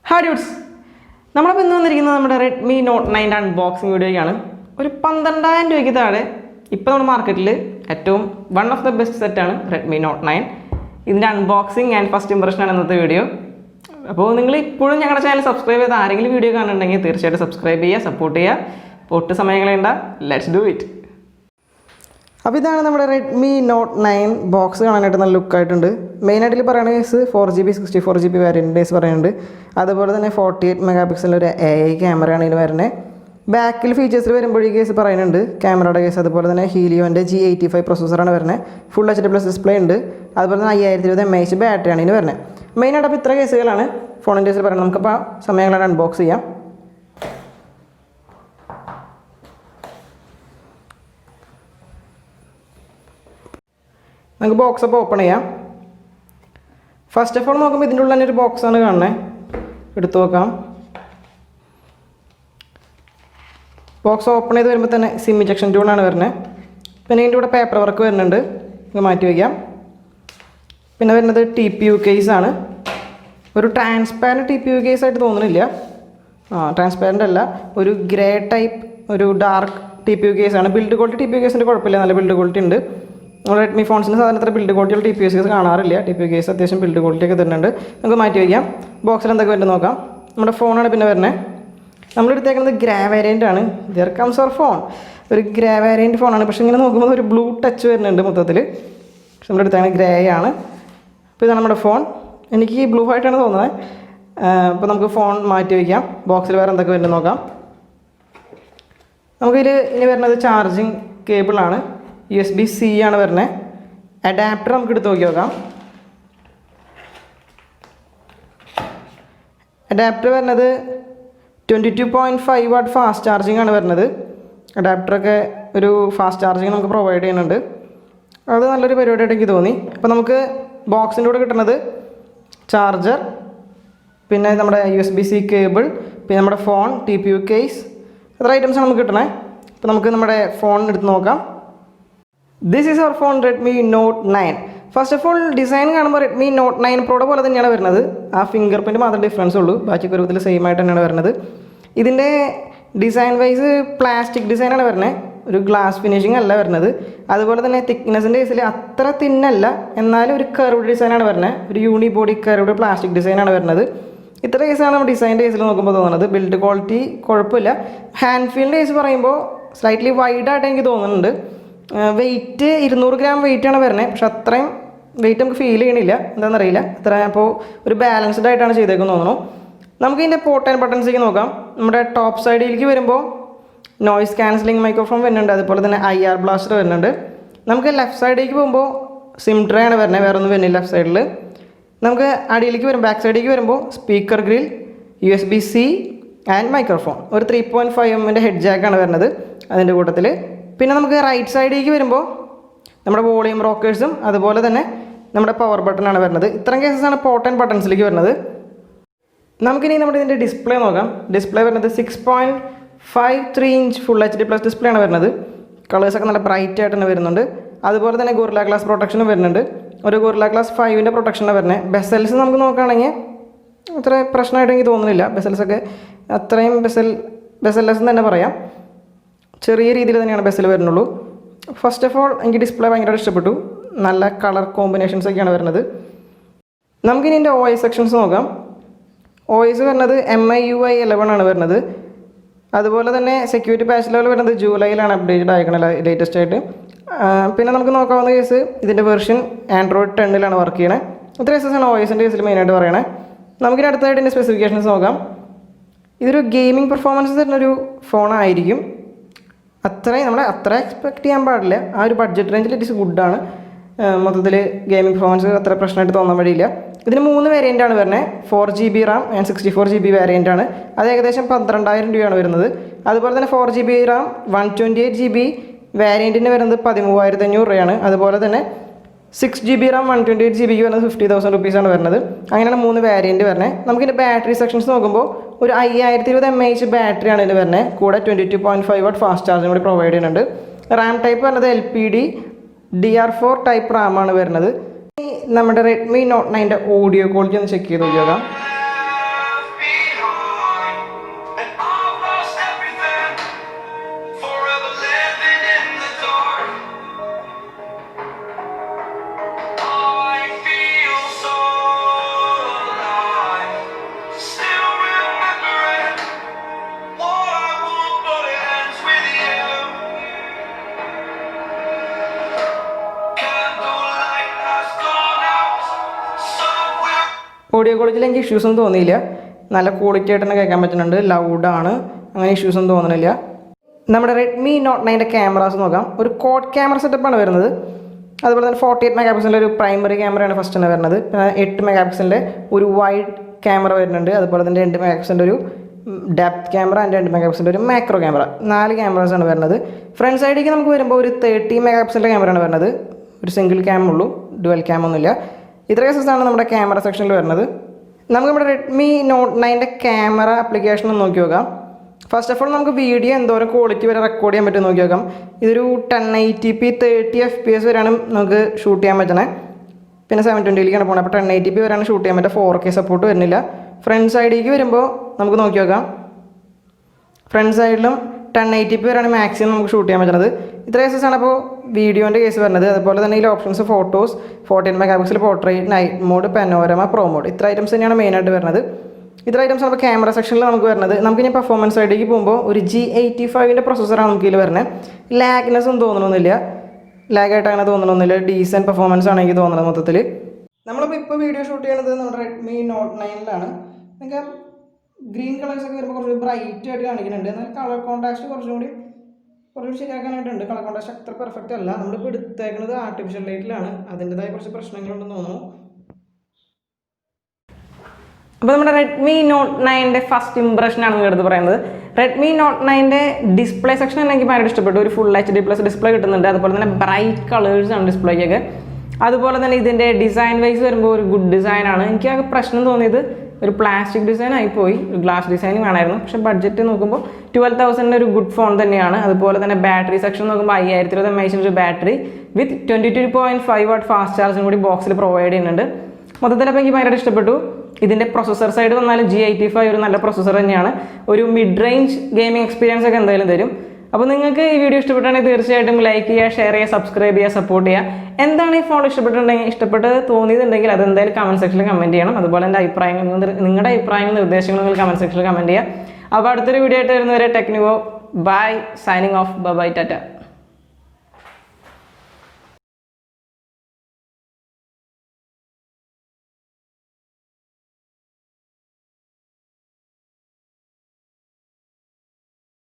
Hi dudes, നമ്മളിപ്പോൾ ഇന്ന് വന്നിരിക്കുന്നത് നമ്മുടെ റെഡ്മി നോട്ട് 9 അൺബോക്സിങ് വീഡിയോയ്ക്കാണ്. ഒരു 12,000 രൂപയ്ക്ക് താഴെ ഇപ്പോൾ നമ്മുടെ മാർക്കറ്റിൽ ഏറ്റവും വൺ ഓഫ് ദ ബെസ്റ്റ് സെറ്റാണ് റെഡ്മി നോട്ട് 9. ഇതിൻ്റെ അൺബോക്സിങ് ആൻഡ് ഫസ്റ്റ് ഇംപ്രഷനാണ് ഇന്നത്തെ വീഡിയോ. അപ്പോൾ നിങ്ങൾ ഇപ്പോഴും ഞങ്ങളുടെ ചാനൽ സബ്സ്ക്രൈബ് ചെയ്ത് ആരെങ്കിലും വീഡിയോ കാണുന്നുണ്ടെങ്കിൽ തീർച്ചയായിട്ടും സബ്സ്ക്രൈബ് ചെയ്യുക, സപ്പോർട്ട് ചെയ്യുക. ഒട്ട് സമയങ്ങളുണ്ട, ലെറ്റ്സ് ഡു ഇറ്റ്. അപ്പോൾ ഇതാണ് നമ്മുടെ റെഡ്മി നോട്ട് 9 ബോക്സ്. കാണാനായിട്ട് നല്ല ലുക്കായിട്ടുണ്ട്. മെയിനായിട്ട് പറയുന്ന case 4GB 64GB variant case പറയുന്നുണ്ട്. അതുപോലെ തന്നെ 48 മെഗാ പിക്സലിൻ്റെ ഒരു AI ക്യാമറയാണ് ഇതിൽ വരുന്നത്. ബാക്കിൽ ഫീച്ചേഴ്സിൽ വരുമ്പോൾ ഈ കേസ് പറയുന്നുണ്ട് ക്യാമറയുടെ കേസ്. അതുപോലെ തന്നെ ഹീലിയോൻ്റെ G85 പ്രൊസസ്സറാണ് വരുന്നത്. ഫുൾ HD+ ഡിസ്പ്ലേ ഉണ്ട്. അതുപോലെ തന്നെ 5020 mAh ബാറ്ററിയാണ് ഇതിന് വരുന്നത്. മെയിനായിട്ട് അപ്പോൾ ഇത്ര കേസുകളാണ് ഫോണിൻ്റെ കേസിൽ പറയുന്നത്. നമുക്കപ്പോൾ സമയങ്ങളാണ് അൺബോക്സ് ചെയ്യാം. നമുക്ക് ബോക്സ് അപ്പോൾ ഓപ്പൺ ചെയ്യാം. ഫസ്റ്റ് ഓഫ് ഓൾ നോക്കുമ്പോൾ ഇതിൻ്റെ ഉള്ളിൽ തന്നെ ഒരു ബോക്സാണ് കാണുന്നത്. എടുത്തു നോക്കാം. ബോക്സ് ഓപ്പൺ ചെയ്ത് വരുമ്പോൾ തന്നെ സിം ഇജക്ഷൻ ടൂളാണ് വരുന്നത്. പിന്നെ ഇതിൻ്റെ കൂടെ പേപ്പർ വർക്ക് വരുന്നുണ്ട്, ഇത് മാറ്റി വയ്ക്കാം. പിന്നെ വരുന്നത് TPU കേസാണ്. ഒരു ട്രാൻസ്പാരൻറ്റ് TPU കേസായിട്ട് തോന്നുന്നില്ല. ട്രാൻസ്പാരൻ്റ് അല്ല, ഒരു ഗ്രേ ടൈപ്പ് ഒരു ഡാർക്ക് TPU കേസാണ്. ബിൽഡ് ക്വാളിറ്റി TPU കേസിൻ്റെ കുഴപ്പമില്ല, നല്ല ബിൽഡ് ക്വാളിറ്റി ഉണ്ട്. നമ്മൾ റെഡ്മി ഫോൺസിന് സാധാരണ അത്ര ബിൽഡ് ക്വാളിറ്റിയുള്ള TPU കേസ് കാണാറില്ല. TPU കേസ് അത്യാവശ്യം ബിൽഡ് ക്വാളിറ്റി ഒക്കെ തരുന്നുണ്ട്. നമുക്ക് മാറ്റി വയ്ക്കാം. ബോക്സിൽ എന്തൊക്കെ വരുന്നത് നോക്കാം. നമ്മുടെ ഫോണാണ് പിന്നെ വരുന്നത്. നമ്മളെടുത്തേക്കുന്നത് ഗ്രേ വേരിയൻ്റ് ആണ്. There comes our phone. ഒരു ഗ്രേ വേരിയൻ്റ് ഫോണാണ്. പക്ഷേ ഇങ്ങനെ നോക്കുമ്പോൾ ഒരു ബ്ലൂ ടച്ച് വരുന്നുണ്ട് മൊത്തത്തിൽ. പക്ഷെ നമ്മളെടുത്തേക്കുന്നത് ഗ്രേ ആണ്. അപ്പോൾ ഇതാണ് നമ്മുടെ ഫോൺ. എനിക്ക് ബ്ലൂ ആയിട്ടാണ് തോന്നുന്നത്. അപ്പോൾ നമുക്ക് ഫോൺ മാറ്റി വയ്ക്കാം. ബോക്സിൽ വേറെ എന്തൊക്കെ വരുന്നത് നോക്കാം. നമുക്കിതിൽ ഇനി വരുന്നത് ചാർജിങ് കേബിളാണ്. USB-C ആണ് വരുന്നത്. അഡാപ്റ്റർ നമുക്ക് എടുത്ത് നോക്കാം. അഡാപ്റ്റർ വരുന്നത് 22.5 വാട്ട് ഫാസ്റ്റ് ചാർജിങ് ആണ് വരുന്നത്. അഡാപ്റ്ററൊക്കെ ഒരു ഫാസ്റ്റ് ചാർജിങ് നമുക്ക് പ്രൊവൈഡ് ചെയ്യുന്നുണ്ട്. അത് നല്ലൊരു പരിപാടിയായിട്ട് എനിക്ക് തോന്നി. അപ്പോൾ നമുക്ക് ബോക്സിൻ്റെ കൂടെ കിട്ടുന്നത് ചാർജർ, പിന്നെ നമ്മുടെ USB-C കേബിൾ, പിന്നെ നമ്മുടെ ഫോൺ, TPU കേസ്, അത്ര ഐറ്റംസാണ് നമുക്ക് കിട്ടണേ. അപ്പോൾ നമുക്ക് നമ്മുടെ ഫോൺ എടുത്ത് നോക്കാം. This is our phone Redmi Note 9. First of all design കാണുമ്പോൾ റെഡ്മി നോട്ട് 9 പ്രോയുടെ പോലെ തന്നെയാണ് വരുന്നത്. ആ ഫിംഗർ പ്രിൻറ്റ് മാത്രമേ ഡിഫറൻസ് ഉള്ളൂ. ബാക്കിയൊക്കെ ഒരു വിധത്തിൽ സെയിം ആയിട്ട് തന്നെയാണ് വരുന്നത്. ഇതിൻ്റെ ഡിസൈൻ വൈസ് പ്ലാസ്റ്റിക് ഡിസൈനാണ് വരുന്നത്, ഒരു ഗ്ലാസ് ഫിനിഷിംഗ് അല്ല വരുന്നത്. അതുപോലെ തന്നെ തിക്നെസ്സിൻ്റെ കേസിൽ അത്ര തിന്നല്ല, എന്നാലും ഒരു കർവ്ഡ് ഡിസൈനാണ് വരുന്നത്. ഒരു യൂണി ബോഡി കർവ്ഡ് പ്ലാസ്റ്റിക് ഡിസൈനാണ് വരുന്നത്. ഇത്ര കേസാണ് നമ്മൾ ഡിസൈൻ്റെ കേസിൽ നോക്കുമ്പോൾ തോന്നുന്നത്. ബിൽഡ് ക്വാളിറ്റി കുഴപ്പമില്ല. ഹാൻഡ് ഫീലിൻ്റെ കേസ് പറയുമ്പോൾ സ്ലൈറ്റ്ലി വൈഡായിട്ട് എനിക്ക് തോന്നുന്നുണ്ട്. വെയിറ്റ് 200 ഗ്രാം വെയിറ്റാണ് വരുന്നത്. പക്ഷെ അത്രയും വെയിറ്റ് നമുക്ക് ഫീൽ ചെയ്യണില്ല, എന്താണെന്നറിയില്ല. അത്ര അപ്പോൾ ഒരു ബാലൻസ്ഡ് ആയിട്ടാണ് ചെയ്തേക്കെന്ന് തോന്നുന്നു. നമുക്ക് ഇതിൻ്റെ പോർട്ട് ആൻഡ് ബട്ടൺസിലേക്ക് നോക്കാം. നമ്മുടെ ടോപ്പ് സൈഡിലേക്ക് വരുമ്പോൾ നോയ്സ് ക്യാൻസലിംഗ് മൈക്രോഫോൺ വരുന്നുണ്ട്. അതുപോലെ തന്നെ IR ബ്ലാസ്റ്റർ വരുന്നുണ്ട്. നമുക്ക് ലെഫ്റ്റ് സൈഡിലേക്ക് പോകുമ്പോൾ സിം ട്രേ ആണ് വരുന്നത്, വേറെ ഒന്നും വരുന്നില്ല ലെഫ്റ്റ് സൈഡിൽ. നമുക്ക് അടിയിലേക്ക് വരും, ബാക്ക് സൈഡിലേക്ക് വരുമ്പോൾ speaker grill, USB-C and microphone. ഒരു 3.5 mm ഹെഡ് ജാക്കാണ് വരുന്നത് അതിൻ്റെ കൂട്ടത്തിൽ. പിന്നെ നമുക്ക് റൈറ്റ് സൈഡിലേക്ക് വരുമ്പോൾ നമ്മുടെ വോളിയം റോക്കേഴ്സും അതുപോലെ തന്നെ നമ്മുടെ പവർ ബട്ടണാണ് വരുന്നത്. ഇത്രയും കേസസാണ് പോർട്ട് ആൻഡ് ബട്ടൺസിലേക്ക് വരുന്നത്. നമുക്കിനി നമ്മുടെ ഇതിൻ്റെ ഡിസ്പ്ലേ നോക്കാം. ഡിസ്പ്ലേ വരുന്നത് 6.53 ഇഞ്ച് ഫുൾ HD+ ഡിസ്പ്ലേ ആണ് വരുന്നത്. കളേഴ്സൊക്കെ നല്ല ബ്രൈറ്റ് ആയിട്ട് തന്നെ വരുന്നുണ്ട്. അതുപോലെ തന്നെ ഗോറില്ല ഗ്ലാസ് പ്രൊട്ടക്ഷനും വരുന്നുണ്ട്. ഒരു ഗോറില്ല ഗ്ലാസ് 5ൻ്റെ പ്രൊട്ടക്ഷനാണ് വരുന്നത്. ബെസൽസ് നമുക്ക് നോക്കുകയാണെങ്കിൽ അത്ര പ്രശ്നമായിട്ട് എനിക്ക് തോന്നുന്നില്ല. ബെസൽസൊക്കെ അത്രയും ബെസൽലെസ് എന്ന് തന്നെ പറയാം. ചെറിയ രീതിയിൽ തന്നെയാണ് ബസ്സിൽ വരുന്നുള്ളൂ. ഫസ്റ്റ് ഓഫ് ഓൾ എനിക്ക് ഡിസ്പ്ലേ ഭയങ്കരമായിട്ട് ഇഷ്ടപ്പെട്ടു. നല്ല കളർ കോമ്പിനേഷൻസൊക്കെയാണ് വരുന്നത്. നമുക്കിനി ഇതിൻ്റെ OS സെക്ഷൻസ് നോക്കാം. OS വരുന്നത് MIUI 11 ആണ് വരുന്നത്. അതുപോലെ തന്നെ സെക്യൂരിറ്റി പാച്ച് ലെവൽ വരുന്നത് ജൂലൈയിലാണ് അപ്ഡേറ്റഡ് ആയിരിക്കണം ലേറ്റസ്റ്റ് ആയിട്ട്. പിന്നെ നമുക്ക് നോക്കാവുന്ന കേസ് ഇതിൻ്റെ വെർഷൻ Android 10 വർക്ക് ചെയ്യണേ. ഇത്ര കേസസാണ് OSൻ്റെ കേസിൽ മെയിനായിട്ട് പറയണേ. നമുക്കിനി അടുത്തായിട്ട് ഇതിൻ്റെ സ്പെസിഫിക്കേഷൻസ് നോക്കാം. ഇതൊരു ഗെയിമിംഗ് പെർഫോമൻസ് തരുന്നൊരു ഫോണായിരിക്കും. നമ്മൾ അത്ര എക്സ്പെക്ട് ചെയ്യാൻ പാടില്ല. ആ ഒരു ബഡ്ജറ്റ് റേഞ്ചിൽ ഇറ്റ് ഇസ് ഗുഡാണ്. മൊത്തത്തിൽ ഗെയിമിംഗ് പെർഫോമൻസ് അത്ര പ്രശ്നമായിട്ട് തോന്നാൻ വഴിയില്ല. ഇതിന് 3 വേരിയൻ്റാണ് വരുന്നത്. 4GB RAM and 64GB വേരിയൻ്റാണ്. അത് ഏകദേശം 12,000 രൂപയാണ് വരുന്നത്. അതുപോലെ തന്നെ 4GB RAM 128GB വേരിയൻറ്റിന് വരുന്നത് 13,500 രൂപയാണ്. അതുപോലെ തന്നെ 6GB RAM 128GBക്ക് വരുന്നത് 50,000 റുപ്പീസാണ് വരുന്നത്. അങ്ങനെയാണ് 3 വേരിയൻറ്റ് വരുന്നത്. നമുക്കിൻ്റെ ബാറ്ററി സെക്ഷൻസ് നോക്കുമ്പോൾ ഒരു 5020 mAh ബാറ്ററിയാണ് ഇതിന് വരുന്നത്. കൂടെ 22.5 വാട്ട് ഫാസ്റ്റ് ചാർജിങ് കൂടി പ്രൊവൈഡ് ചെയ്യുന്നുണ്ട്. റാം ടൈപ്പ് വരുന്നത് LPD DR4 ടൈപ്പ് റാമാണ് വരുന്നത്. നമ്മുടെ റെഡ്മി നോട്ട് 9ൻ്റെ ഓഡിയോ ക്വാളിറ്റി ഒന്ന് ചെക്ക് ചെയ്ത് നോക്കാം. ഓഡിയോ ക്വാളിറ്റിയിൽ എനിക്ക് ഇഷ്യൂസൊന്നും തോന്നിയില്ല, നല്ല ക്വാളിറ്റി ആയിട്ട് തന്നെ കേൾക്കാൻ പറ്റുന്നുണ്ട്, ലൗഡാണ്, അങ്ങനെ ഇഷ്യൂസൊന്നും തോന്നുന്നില്ല. നമ്മുടെ റെഡ്മി നോട്ട് 9ൻ്റെ ക്യാമറാസ് നോക്കാം. ഒരു കോഡ് ക്യാമറ സെറ്റപ്പാണ് വരുന്നത്. അതുപോലെ തന്നെ 48 മെഗാ പിക്സലിൻ്റെ ഒരു പ്രൈമറി ക്യാമറയാണ് ഫസ്റ്റ് തന്നെ വരുന്നത്. പിന്നെ 8 മെഗാ പിക്സലിൻ്റെ ഒരു വൈഡ് ക്യാമറ വരുന്നുണ്ട്. അതുപോലെ തന്നെ 2 മെഗാ പിക്സലിൻ്റെ ഒരു ഡെപ്ത് ക്യാമറ, 2 മെഗാ പിക്സലിൻ്റെ ഒരു മാക്രോ ക്യാമറ, 4 ക്യാമറാസാണ് വരുന്നത്. ഫ്രണ്ട് സൈഡിലേക്ക് നമുക്ക് വരുമ്പോൾ ഒരു 30 മെഗാ പിക്സലിൻ്റെ ക്യാമറയാണ് വരുന്നത്. ഒരു സിംഗിൾ ക്യാം ഉള്ളൂ, ഡുവൽ ക്യാം ഒന്നുമില്ല. ഇത്ര കേസസാണ് നമ്മുടെ ക്യാമറ സെക്ഷനിൽ വരുന്നത്. നമുക്ക് നമ്മുടെ റെഡ്മി നോട്ട് 9ൻ്റെ ക്യാമറ ആപ്ലിക്കേഷൻ ഒന്ന് നോക്കി നോക്കാം. ഫസ്റ്റ് ഓഫ് ഓൾ നമുക്ക് വീഡിയോ എന്തോരം ക്വാളിറ്റി വരെ റെക്കോർഡ് ചെയ്യാൻ പറ്റും നോക്കി നോക്കാം. ഇതൊരു 1080p 30 FPS വരെയാണ് നമുക്ക് ഷൂട്ട് ചെയ്യാൻ പറ്റണേ. പിന്നെ 720ലേക്കാണ് പോകുന്നത്. അപ്പോൾ 1080p വരെയാണ് ഷൂട്ട് ചെയ്യാൻ പറ്റുക. 4K സപ്പോർട്ട് വരുന്നില്ല. ഫ്രണ്ട് സൈഡിലേക്ക് വരുമ്പോൾ നമുക്ക് നോക്കി നോക്കാം. ഫ്രണ്ട് സൈഡിലും 1080p വരെയാണ് മാക്സിമം നമുക്ക് ഷൂട്ട് ചെയ്യാൻ പറ്റുന്നത്. ഇത്ര കേസസാണ് അപ്പോൾ വീഡിയോൻ്റെ കേസ് വരുന്നത്. അതുപോലെ തന്നെ ഇതിൽ options photos, 14 mega pixel portrait, night mode, panorama, pro mode, ഇത്ര ഐറ്റംസ് തന്നെയാണ് മെയിനായിട്ട് വരുന്നത്. ഇത്ര ഐറ്റംസ് ആണ് ക്യാമറ സെക്ഷനിൽ നമുക്ക് വരുന്നത്. നമുക്കിനി പെർഫോമൻസ് സൈഡിലേക്ക് പോകുമ്പോൾ ഒരു G85ൻ്റെ പ്രൊസസ്സറാണ് നമുക്ക് ഇതിൽ വരുന്നത്. ലാഗ്നെസ് ഒന്നും തോന്നണമെന്നില്ല, ലാഗായിട്ട് അങ്ങനെ തോന്നണമെന്നില്ല. ഡീസൻറ്റ് പെർഫോമൻസ് ആണ് എനിക്ക് തോന്നുന്നത് മൊത്തത്തിൽ. നമ്മളിപ്പോൾ വീഡിയോ ഷൂട്ട് ചെയ്യുന്നത് നമ്മുടെ റെഡ്മി നോട്ട് 9ലാണ്. നിങ്ങൾക്ക് ഗ്രീൻ കളേഴ്സൊക്കെ വരുമ്പോൾ കുറച്ച് ബ്രൈറ്റ് ആയിട്ട് കാണിക്കുന്നുണ്ട്. എന്നാൽ കളർ കോൺട്രാസ്റ്റ് കുറച്ചുകൂടി ശരിയാക്കാനായിട്ടുണ്ട്. കളർ കോൺട്രാസ്റ്റ് അത്ര പെർഫെക്റ്റ് അല്ല. നമ്മളിപ്പോൾ എടുത്തേക്കുന്നത് ആർട്ടിഫിഷ്യൽ ലൈറ്റിലാണ്. അതിൻ്റെതായ കുറച്ച് പ്രശ്നങ്ങളുണ്ടെന്ന് തോന്നുന്നു. അപ്പോൾ നമ്മുടെ റെഡ്മി നോട്ട് 9ൻ്റെ ഫസ്റ്റ് ഇംപ്രഷനാണ് നിങ്ങൾ എടുത്ത് പറയുന്നത്. റെഡ്മി നോട്ട് 9ൻ്റെ ഡിസ്പ്ലേ സെക്ഷൻ എനിക്ക് ഭയങ്കര ഇഷ്ടപ്പെട്ടു. ഒരു ഫുൾ HD+ ഡിസ്പ്ലേ കിട്ടുന്നുണ്ട്. അതുപോലെ തന്നെ ബ്രൈറ്റ് കളേഴ്സാണ് ഡിസ്പ്ലേക്കൊക്കെ. അതുപോലെ തന്നെ ഇതിൻ്റെ ഡിസൈൻ വൈസ് വരുമ്പോൾ ഒരു ഗുഡ് ഡിസൈനാണ്. എനിക്ക് ആ പ്രശ്നം തോന്നിയത് ഒരു പ്ലാസ്റ്റിക് ഡിസൈൻ ആയിപ്പോയി, ഒരു ഗ്ലാസ് ഡിസൈനും വേണമായിരുന്നു. പക്ഷേ ബഡ്ജറ്റ് നോക്കുമ്പോൾ 12,000 ഒരു ഗുഡ് ഫോൺ തന്നെയാണ്. അതുപോലെ തന്നെ ബാറ്ററി സെക്ഷൻ നോക്കുമ്പോൾ 5020 mAh ഒരു ബാറ്ററി വിത്ത് 22.5 വാട്ട് ഫാസ്റ്റ് ചാർജും കൂടി ബോക്സിൽ പ്രൊവൈഡ് ചെയ്യുന്നുണ്ട്. മൊത്തത്തിലപ്പോൾ എനിക്ക് ഭയങ്കര ഇഷ്ടപ്പെട്ടു. ഇതിൻ്റെ പ്രൊസസ്സർ സൈഡ് വന്നാലും G85 ഒരു നല്ല പ്രൊസസ്സർ തന്നെയാണ്. ഒരു മിഡ് റേഞ്ച് ഗെയിമിംഗ് എക്സ്പീരിയൻസ് ഒക്കെ എന്തായാലും തരും. അപ്പോൾ നിങ്ങൾക്ക് ഈ വീഡിയോ ഇഷ്ടപ്പെട്ടാണെങ്കിൽ തീർച്ചയായിട്ടും ലൈക്ക് ചെയ്യുക, ഷെയർ ചെയ്യുക, സബ്സ്ക്രൈബ് ചെയ്യുക, സപ്പോർട്ട് ചെയ്യുക. എന്താണ് ഈ ഫോൺ ഇഷ്ടപ്പെട്ട് തോന്നിയതുണ്ടെങ്കിൽ അതെന്തായാലും കമൻറ്റ് സെക്ഷനിൽ കമൻറ്റ് ചെയ്യണം. അതുപോലെ എൻ്റെ നിങ്ങളുടെ അഭിപ്രായങ്ങളും നിർദ്ദേശങ്ങളും നിങ്ങൾ കമൻറ്റ് സെക്ഷനിൽ കമൻറ്റ് ചെയ്യുക. അപ്പോൾ അടുത്തൊരു വീഡിയോ ആയിട്ട് വരുന്നവരെ ടെക്നിവോ bye, signing off, bye, Tata.